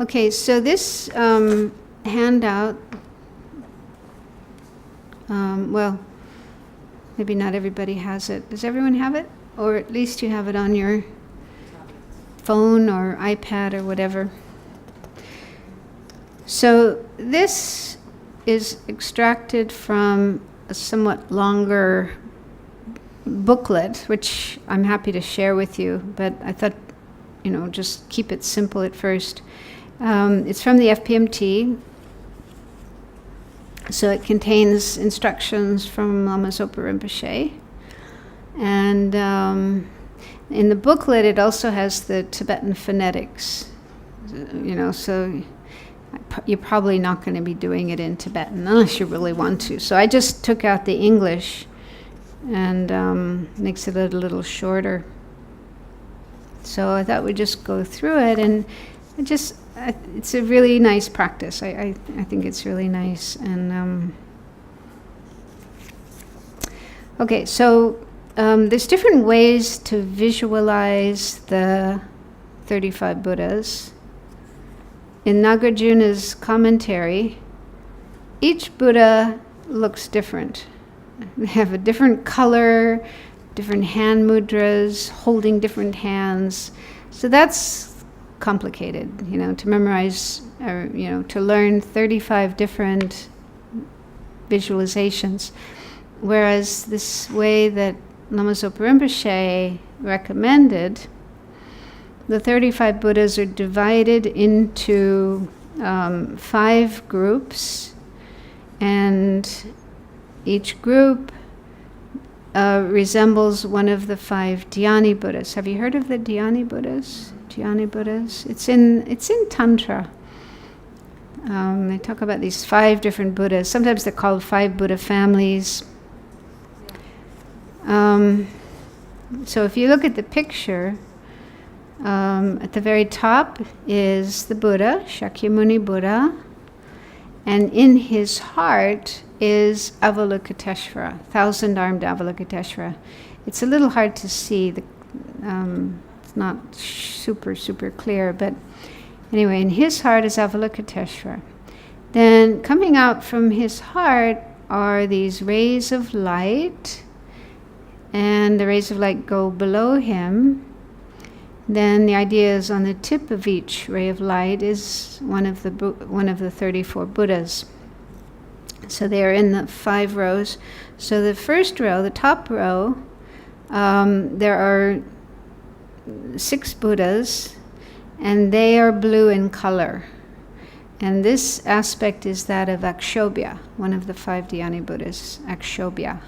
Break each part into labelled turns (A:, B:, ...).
A: Okay, so this handout, well, maybe not everybody has it. Does everyone have it? Or at least you have it on your phone or iPad or whatever. So this is extracted from a somewhat longer booklet, which I'm happy to share with you, but I thought, just keep it simple at first. It's from the FPMT, so it contains instructions from Lama Zopa Rinpoche. And in the booklet it also has the Tibetan phonetics, so you're probably not going to be doing it in Tibetan unless you really want to. So I just took out the English and makes it a little shorter. So I thought we'd just go through it, and it's a really nice practice. I think it's really nice. And okay, so there's different ways to visualize the 35 Buddhas. In Nagarjuna's commentary, each Buddha looks different. They have a different color, different hand mudras, holding different hands. So that's complicated, to memorize, or, to learn 35 different visualizations. Whereas this way that Lama Zopa Rinpoche recommended, the 35 Buddhas are divided into 5 groups, and each group resembles one of the 5 Dhyani Buddhas. Have you heard of the Dhyani Buddhas? Dhyani Buddhas. It's in Tantra. They talk about these 5 different Buddhas. Sometimes they're called 5 Buddha families. So if you look at the picture, at the very top is the Buddha, Shakyamuni Buddha, and in his heart is Avalokiteshvara, 1,000-armed Avalokiteshvara. It's a little hard to see. It's not super clear, but anyway, in his heart is Avalokiteshvara. Then coming out from his heart are these rays of light, and the rays of light go below him. Then the idea is on the tip of each ray of light is one of the 34 Buddhas. So they are in the 5 rows. So the first row, the top row, there are 6 Buddhas, and they are blue in color. And this aspect is that of Akshobhya, one of the 5 Dhyani Buddhas, Akshobhya.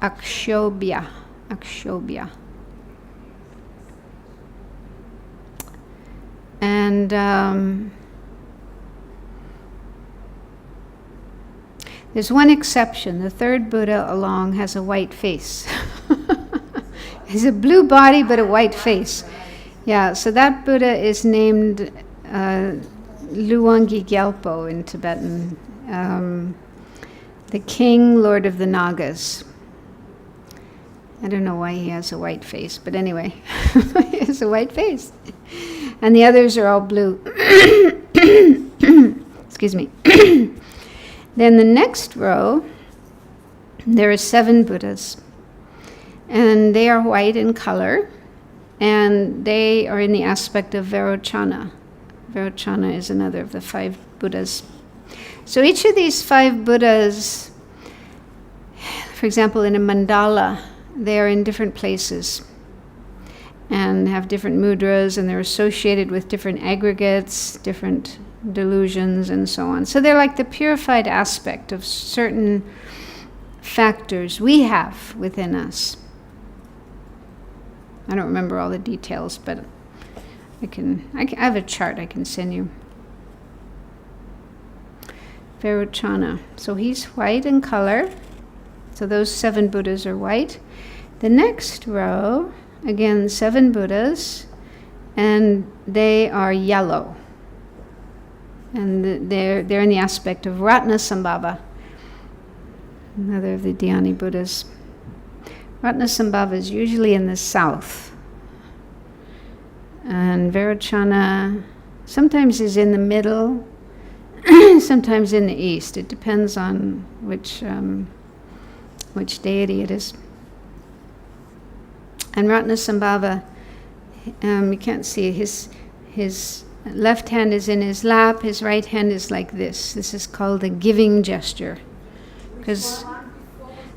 A: Akshobhya. And there's one exception. The 3rd Buddha along has a white face. He's a blue body but a white face. Yeah, so that Buddha is named Luwangi Gyalpo in Tibetan, the King, Lord of the Nagas. I don't know why he has a white face, but anyway, he has a white face. And the others are all blue. Excuse me. Then the next row, there are 7 Buddhas. And they are white in color, and they are in the aspect of Vairochana. Vairochana is another of the 5 Buddhas. So each of these 5 Buddhas, for example, in a mandala, they are in different places and have different mudras, and they're associated with different aggregates, different delusions, and so on. So they're like the purified aspect of certain factors we have within us. I don't remember all the details, but I have a chart I can send you. Vairochana. So he's white in color. So those 7 Buddhas are white. The next row, again, 7 Buddhas, and they are yellow. And they're in the aspect of Ratnasambhava, another of the Dhyani Buddhas. Ratnasambhava is usually in the south. And Vairochana Sometimes is in the middle, sometimes in the east. It depends on which deity it is. And Ratnasambhava, you can't see his left hand is in his lap, his right hand is like this. This is called a giving gesture. Because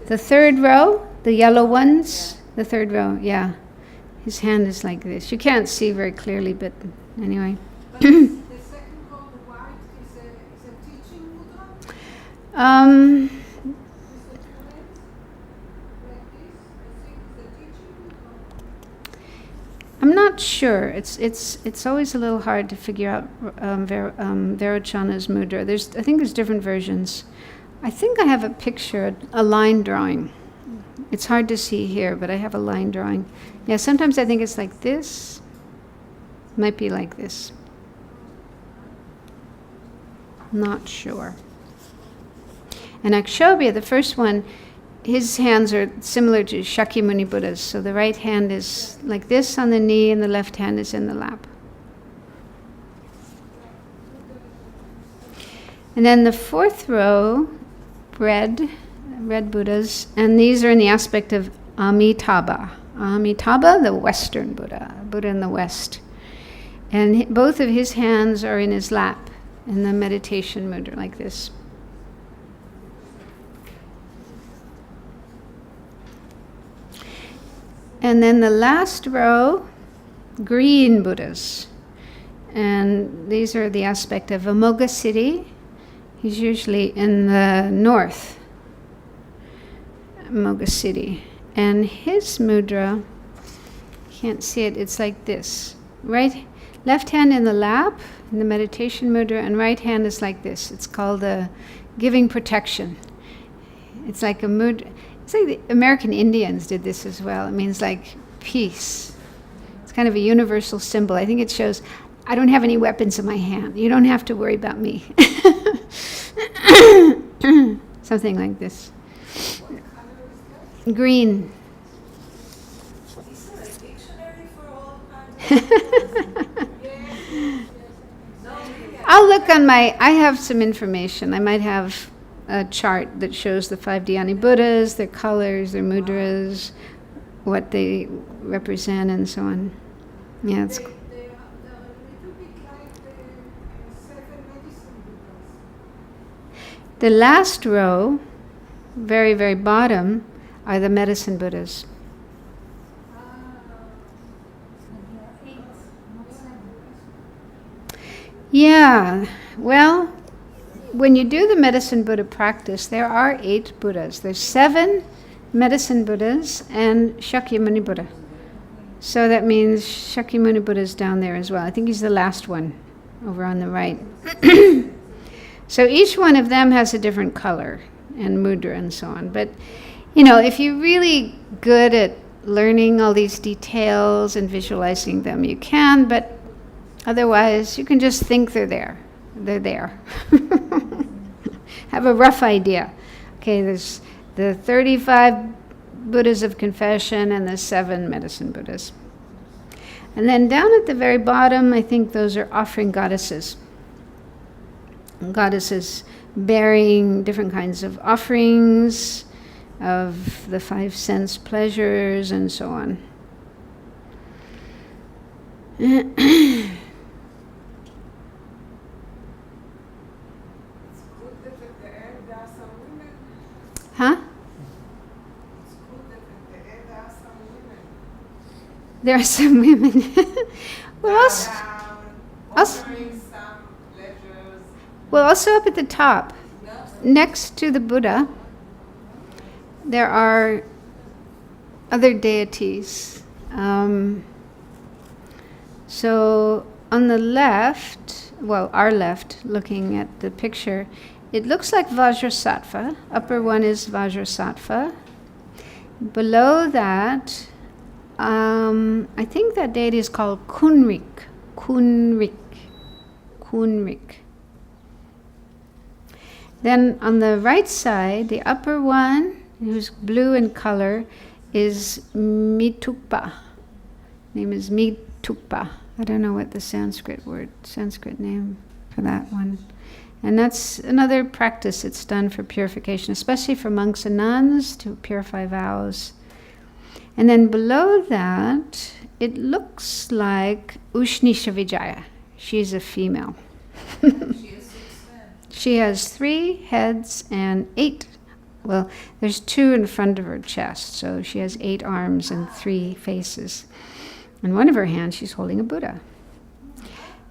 A: the third row, the yellow ones, the third row, yeah. His hand is like this. You can't see very clearly, but anyway.
B: But the second row, the white, is a teaching mudra? Is it like this? I think it's a teaching mudra.
A: I'm not sure. It's always a little hard to figure out Vairocana's mudra. I think there's different versions. I think I have a picture, a line drawing. It's hard to see here, but I have a line drawing. Yeah, sometimes I think it's like this. Might be like this. Not sure. And Akshobhya, the first one, his hands are similar to Shakyamuni Buddha's. So the right hand is like this on the knee and the left hand is in the lap. And then the fourth row, red Buddhas, and these are in the aspect of Amitabha. Amitabha, the Western Buddha in the West. And both of his hands are in his lap in the meditation mudra, like this. And then the last row, green Buddhas. And these are the aspect of Amoghasiddhi. He's usually in the north, Amoghasiddhi. And his mudra, can't see it, it's like this. Left hand in the lap, in the meditation mudra, and right hand is like this. It's called a giving protection. It's like a mudra. It's like the American Indians did this as well. It means like peace. It's kind of a universal symbol. I think it shows, I don't have any weapons in my hand. You don't have to worry about me. Something like this. Green.
B: Is there a dictionary for all kinds of
A: I'll look on I have some information. I might have a chart that shows the 5 Dhyani Buddhas, their colors, their mudras, what they represent, and so on. Yeah, it's cool.
B: They are a little bit like the 7 medicine Buddhas.
A: The last row, very, very bottom, are the medicine Buddhas. Yeah, well, when you do the medicine Buddha practice, there are 8 Buddhas. There's 7 medicine Buddhas and Shakyamuni Buddha. So that means Shakyamuni Buddha is down there as well. I think he's the last one over on the right. So each one of them has a different color and mudra and so on. But, if you're really good at learning all these details and visualizing them, you can, but otherwise you can just think they're there. They're there. Have a rough idea. Okay, there's the 35 Buddhas of confession and the 7 medicine Buddhas. And then down at the very bottom, I think those are offering goddesses. Goddesses bearing different kinds of offerings of the 5 sense pleasures and so on. Huh? There are some women. Also up at the top, next to the Buddha, there are other deities. So on the left, our left, looking at the picture, it looks like Vajrasattva. Upper one is Vajrasattva. Below that, I think that deity is called Kunrik. Then on the right side, the upper one, who's blue in color, is Mitukpa. Name is Mitukpa. I don't know what the Sanskrit name for that one. And that's another practice that's done for purification, especially for monks and nuns, to purify vows. And then below that, it looks like Ushnisha Vijaya. She's a female. She has 3 heads and 8. Well, there's 2 in front of her chest, so she has 8 arms and 3 faces. In one of her hands, she's holding a Buddha.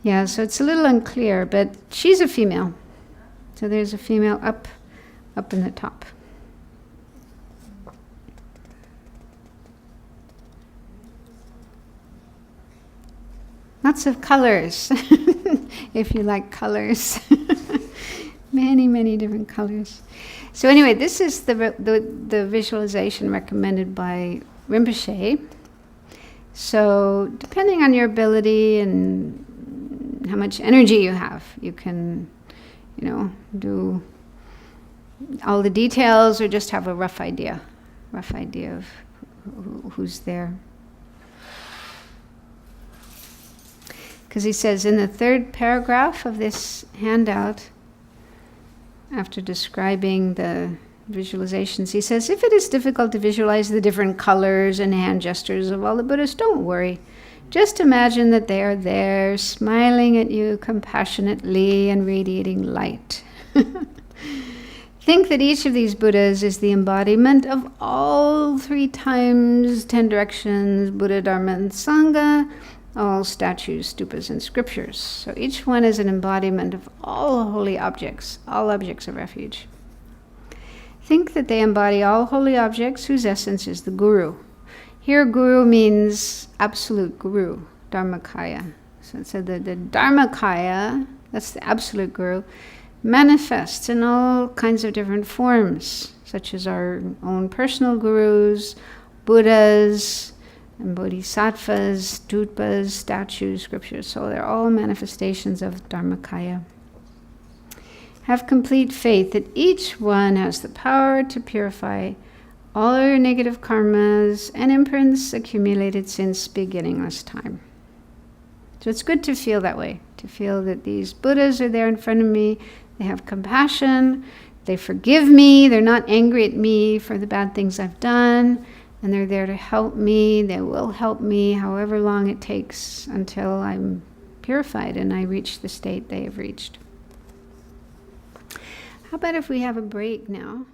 A: Yeah, so it's a little unclear, but she's a female. So there's a female up in the top. Lots of colors, if you like colors. Many, many different colors. So anyway, this is the visualization recommended by Rinpoche. So depending on your ability and how much energy you have, you can, do all the details or just have a rough idea of who's there. Because he says in the 3rd paragraph of this handout, after describing the visualizations, he says, if it is difficult to visualize the different colors and hand gestures of all the Buddhas, don't worry. Just imagine that they are there, smiling at you compassionately and radiating light. Think that each of these Buddhas is the embodiment of all 3 times 10 directions, Buddha, Dharma, and Sangha, all statues, stupas, and scriptures. So each one is an embodiment of all holy objects, all objects of refuge. Think that they embody all holy objects whose essence is the Guru. Here, Guru means absolute Guru, Dharmakaya. So it said that the Dharmakaya, that's the absolute Guru, manifests in all kinds of different forms, such as our own personal gurus, Buddhas, and bodhisattvas, dupas, statues, scriptures. So they're all manifestations of Dharmakaya. Have complete faith that each one has the power to purify all your negative karmas and imprints accumulated since beginningless time. So it's good to feel that way, to feel that these Buddhas are there in front of me, they have compassion, they forgive me, they're not angry at me for the bad things I've done, and they're there to help me. They will help me however long it takes until I'm purified and I reach the state they have reached. How about if we have a break now?